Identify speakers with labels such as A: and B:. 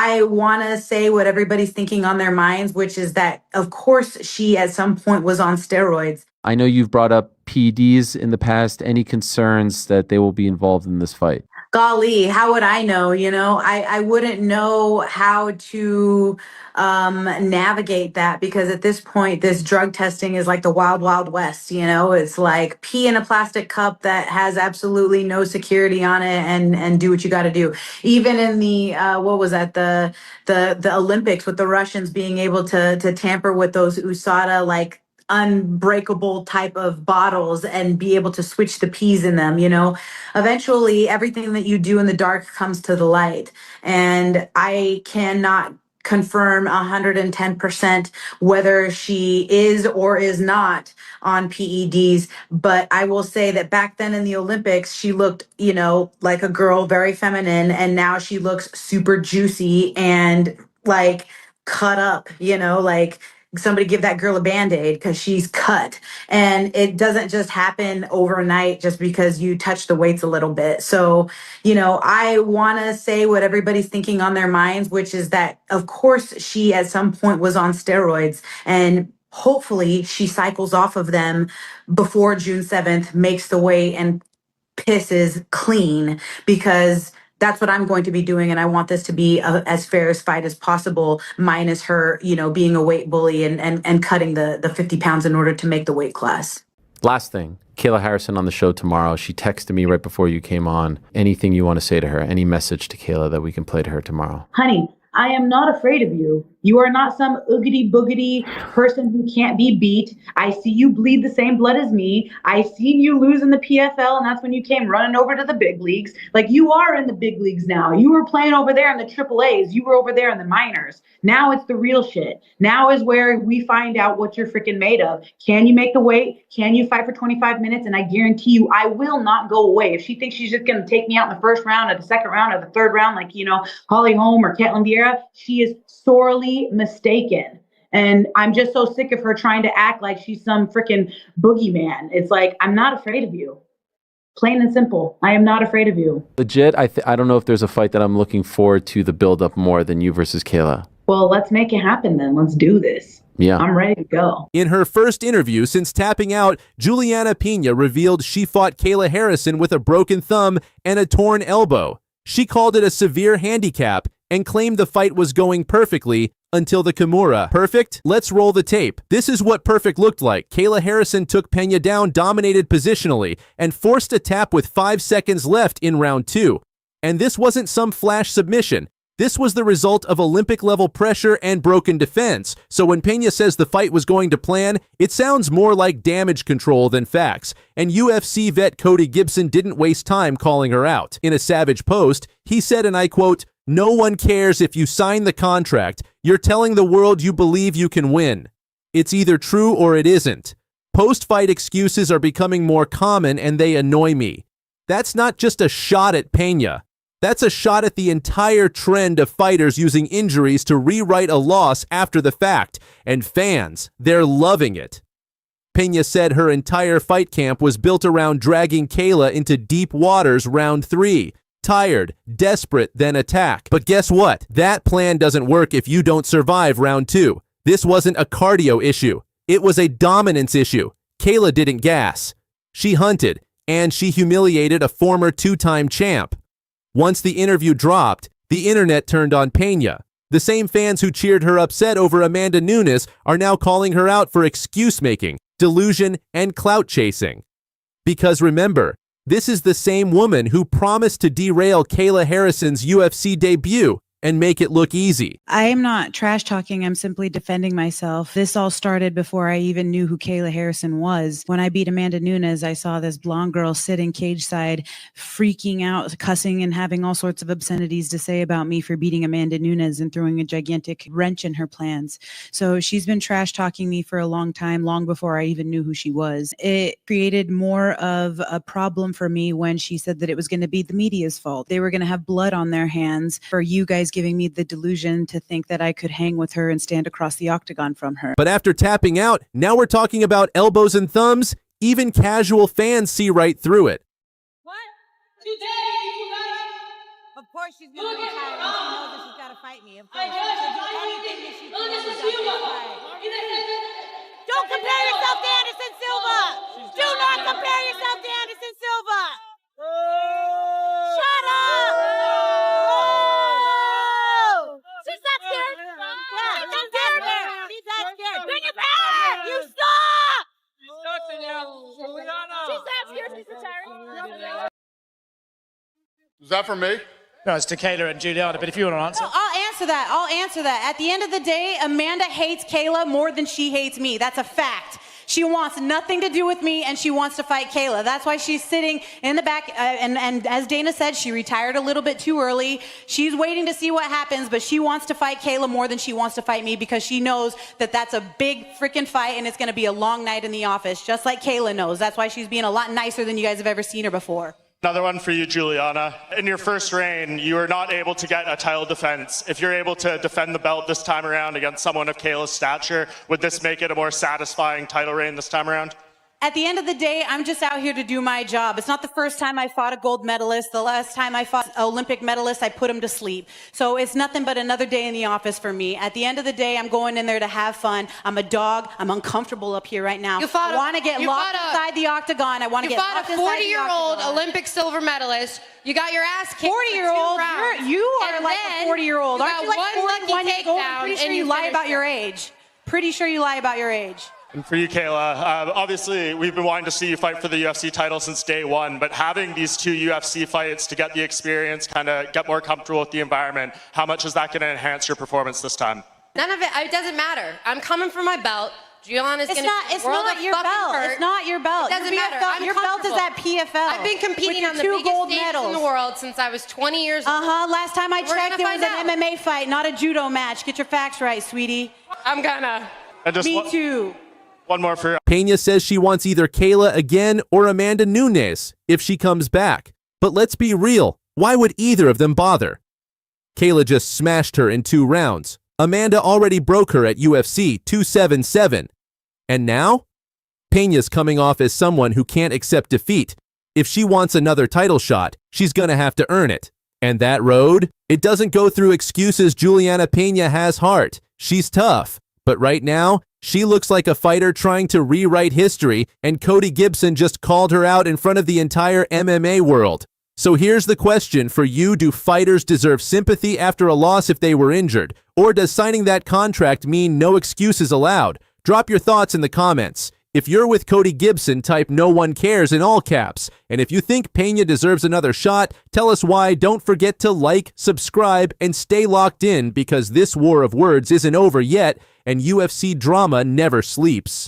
A: I want to say what everybody's thinking on their minds, which is that, of course, she at some point was on steroids.
B: I know you've brought up PEDs in the past. Any concerns that they will be involved in this fight?
A: Golly, how would I know? I wouldn't know how to navigate that, because at this point, this drug testing is like the wild, wild west. It's like pee in a plastic cup that has absolutely no security on it, and do what you got to do. Even in the what was that, the Olympics, with the Russians being able to tamper with those USADA like unbreakable type of bottles and be able to switch the peas in them. Eventually everything that you do in the dark comes to the light, and I cannot confirm 110% whether she is or is not on PEDs. But I will say that back then in the Olympics, she looked, like a girl, very feminine, and now she looks super juicy and like cut up, like somebody give that girl a band-aid, because she's cut. And it doesn't just happen overnight just because you touch the weights a little bit. So, I want to say what everybody's thinking on their minds, which is that, of course, she at some point was on steroids, and hopefully she cycles off of them before June 7th, makes the weight, and pisses clean, because that's what I'm going to be doing. And I want this to be as fair a fight as possible, minus her, being a weight bully and cutting the 50 pounds in order to make the weight class.
B: Last thing, Kayla Harrison on the show tomorrow. She texted me right before you came on. Anything you want to say to her? Any message to Kayla that we can play to her tomorrow?
C: Honey, I am not afraid of you. You are not some oogity boogity person who can't be beat. I see you bleed the same blood as me. I seen you lose in the PFL, and that's when you came running over to the big leagues. Like, you are in the big leagues now. You were playing over there in the triple A's. You were over there in the minors. Now it's the real shit. Now is where we find out what you're freaking made of. Can you make the weight? Can you fight for 25 minutes? And I guarantee you, I will not go away. If she thinks she's just going to take me out in the first round or the second round or the third round, like, Holly Holm or Ketlin Vieira, she is sorely mistaken. And I'm just so sick of her trying to act like she's some freaking boogeyman. It's like, I'm not afraid of you. Plain and simple. I am not afraid of you.
B: Legit, I don't know if there's a fight that I'm looking forward to the build up more than you versus Kayla.
C: Well, let's make it happen then. Let's do this.
B: Yeah.
C: I'm ready to go.
D: In her first interview since tapping out, Julianna Peña revealed she fought Kayla Harrison with a broken thumb and a torn elbow. She called it a severe handicap and claimed the fight was going perfectly until the Kimura. Perfect? Let's roll the tape. This is what perfect looked like. Kayla Harrison took Peña down, dominated positionally, and forced a tap with 5 seconds left in round 2. And this wasn't some flash submission. This was the result of Olympic-level pressure and broken defense. So when Peña says the fight was going to plan, it sounds more like damage control than facts. And UFC vet Cody Gibson didn't waste time calling her out. In a savage post, he said, and I quote, "No one cares if you sign the contract. You're telling the world you believe you can win. It's either true or it isn't. Post-fight excuses are becoming more common and they annoy me." That's not just a shot at Peña. That's a shot at the entire trend of fighters using injuries to rewrite a loss after the fact. And fans, they're loving it. Peña said her entire fight camp was built around dragging Kayla into deep waters round 3. Tired, desperate, then attack. But guess what? That plan doesn't work if you don't survive round 2. This wasn't a cardio issue. It was a dominance issue. Kayla didn't gas. She hunted, and she humiliated a former 2-time champ. Once the interview dropped, the internet turned on Peña. The same fans who cheered her upset over Amanda Nunes are now calling her out for excuse-making, delusion, and clout chasing. Because remember, this is the same woman who promised to derail Kayla Harrison's UFC debut and make it look easy.
E: I am not trash talking. I'm simply defending myself. This all started before I even knew who Kayla Harrison was. When I beat Amanda Nunes, I saw this blonde girl sitting cage side, freaking out, cussing and having all sorts of obscenities to say about me for beating Amanda Nunes and throwing a gigantic wrench in her plans. So she's been trash talking me for a long time, long before I even knew who she was. It created more of a problem for me when she said that it was going to be the media's fault. They were going to have blood on their hands for you guys giving me the delusion to think that I could hang with her and stand across the octagon from her.
D: But after tapping out, now we're talking about elbows and thumbs. Even casual fans see right through it.
F: What? Today, you guys. Of course she's going to be tired. She knows that she's got to fight me. Don't compare yourself to Anderson Silva. Do not compare yourself to Anderson Silva. Shut up. Oh. She's not scared. She's not scared. She's not scared. Bring it back. You stop. She's not scared. She's retiring.
G: Is that for me?
H: No, it's to Kayla and Julianna, but if you want to answer.
F: No, I'll answer that. At the end of the day, Amanda hates Kayla more than she hates me. That's a fact. She wants nothing to do with me, and she wants to fight Kayla. That's why she's sitting in the back, and as Dana said, she retired a little bit too early. She's waiting to see what happens, but she wants to fight Kayla more than she wants to fight me because she knows that that's a big freaking fight, and it's going to be a long night in the office, just like Kayla knows. That's why she's being a lot nicer than you guys have ever seen her before.
I: Another one for you, Julianna. In your first reign, you were not able to get a title defense. If you're able to defend the belt this time around against someone of Kayla's stature, would this make it a more satisfying title reign this time around?
F: At the end of the day, I'm just out here to do my job. It's not the first time I fought a gold medalist. The last time I fought an Olympic medalist, I put him to sleep. So it's nothing but another day in the office for me. At the end of the day, I'm going in there to have fun. I'm a dog. I'm uncomfortable up here right now. I want to get locked inside the octagon. I want to get locked inside the octagon.
J: You fought a 40-year-old Olympic silver medalist. You got your ass kicked.
F: 40-year-old? You are like a 40-year-old. Aren't you like 41 years old? I'm pretty sure you lie about your age. Pretty sure you lie about your age.
I: And for you, Kayla, obviously we've been wanting to see you fight for the UFC title since day one, but having these two UFC fights to get the experience, kind of get more comfortable with the environment, how much is that going to enhance your performance this time?
J: None of it doesn't matter. I'm coming for my belt. Julianna's going to
F: It's not your belt. It's not your belt.
J: It doesn't matter.
F: Your belt is at PFL.
J: I've been competing on the biggest stage in the world since I was 20 years old.
F: Last time I checked, it was an MMA fight, not a judo match. Get your facts right, sweetie.
J: I'm gonna.
F: Me too.
I: One more for
D: Peña says she wants either Kayla again or Amanda Nunes if she comes back. But let's be real, why would either of them bother? Kayla just smashed her in 2 rounds. Amanda already broke her at UFC 277. And now? Peña's coming off as someone who can't accept defeat. If she wants another title shot, she's gonna have to earn it. And that road? It doesn't go through excuses. Julianna Peña has heart. She's tough. But right now, she looks like a fighter trying to rewrite history, and Cody Gibson just called her out in front of the entire MMA world. So here's the question for you: do fighters deserve sympathy after a loss if they were injured? Or does signing that contract mean no excuses allowed? Drop your thoughts in the comments. If you're with Cody Gibson, type "no one cares" in all caps. And if you think Peña deserves another shot, tell us why. Don't forget to like, subscribe, and stay locked in, because this war of words isn't over yet, and UFC drama never sleeps.